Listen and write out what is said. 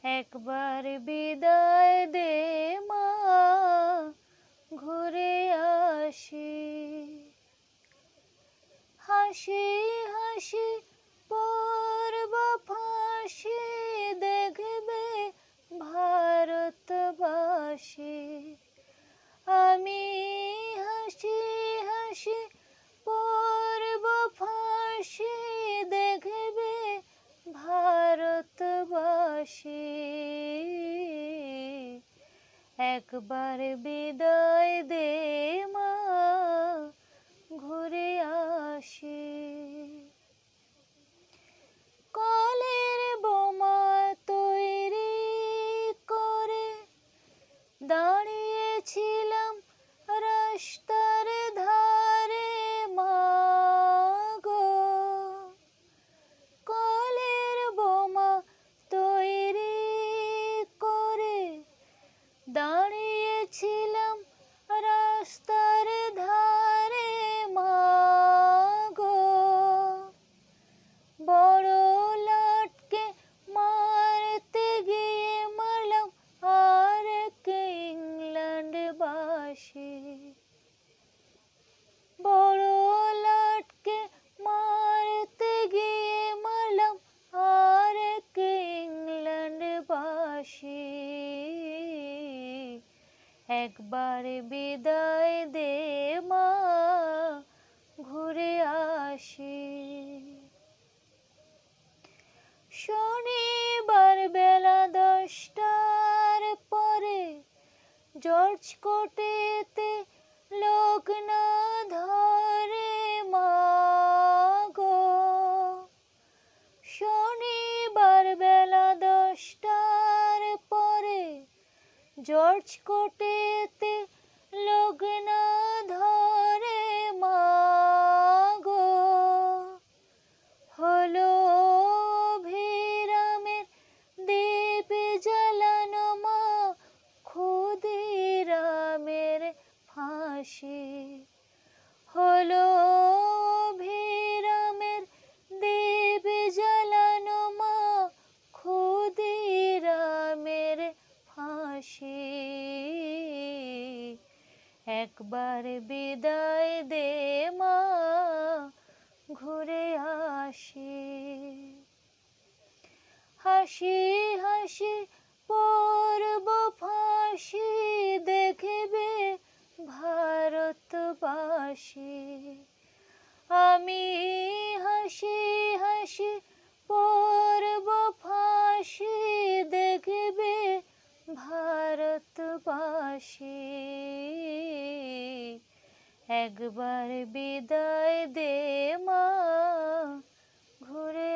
একবার বিদায় দে মা, ঘুরে আসি। হাসি হাসি পড়ব ফাঁসি, দেখবে ভারতবাসী। আমি হাসি হাসি পড়ব ফাঁসি, দেখবে ভারতবাসী। একবার বিদায় দে মা, ঘুরে আসি। কলের বোমা তৈরি করে দাঁড়িয়েছিলাম রাস্তার ধারে মা গো। কলের বোমা তৈরি করে দাঁড়িয়েছিলাম রাস্তার ধারে মা গো। বড় লাটকে মারতে গিয়ে মারলাম আরেক ইংল্যান্ডবাসী। বড় লাটকে মারতে গিয়ে মারলাম আরেক ইংল্যান্ডবাসী। একবার বিদায় দে মা, ঘুরে আসি। শনিবার বেলা 10টার পরে জর্জ কোর্টেতে লোক না ধরে মা গো। শনিবার বেলা 10টার পরে জর্জ কোর্টেতে লোক না ধরে মা গো। হলো অভিরামের দীপ জ্বালানো মা, ক্ষুদিরামের ফাঁসি। হলো অভিরামের দীপ জ্বালানো মা, ক্ষুদিরামের ফাঁসি। একবার বিদায় দে মা, ঘুরে আসি। হাসি হাসি পড়ব ফাঁসি, দেখবে ভারতবাসী। আমি হাসি হাসি পড়ব ফাঁসি, দেখবে ভারতবাসী। একবার বিদায় দে মা, ঘুরে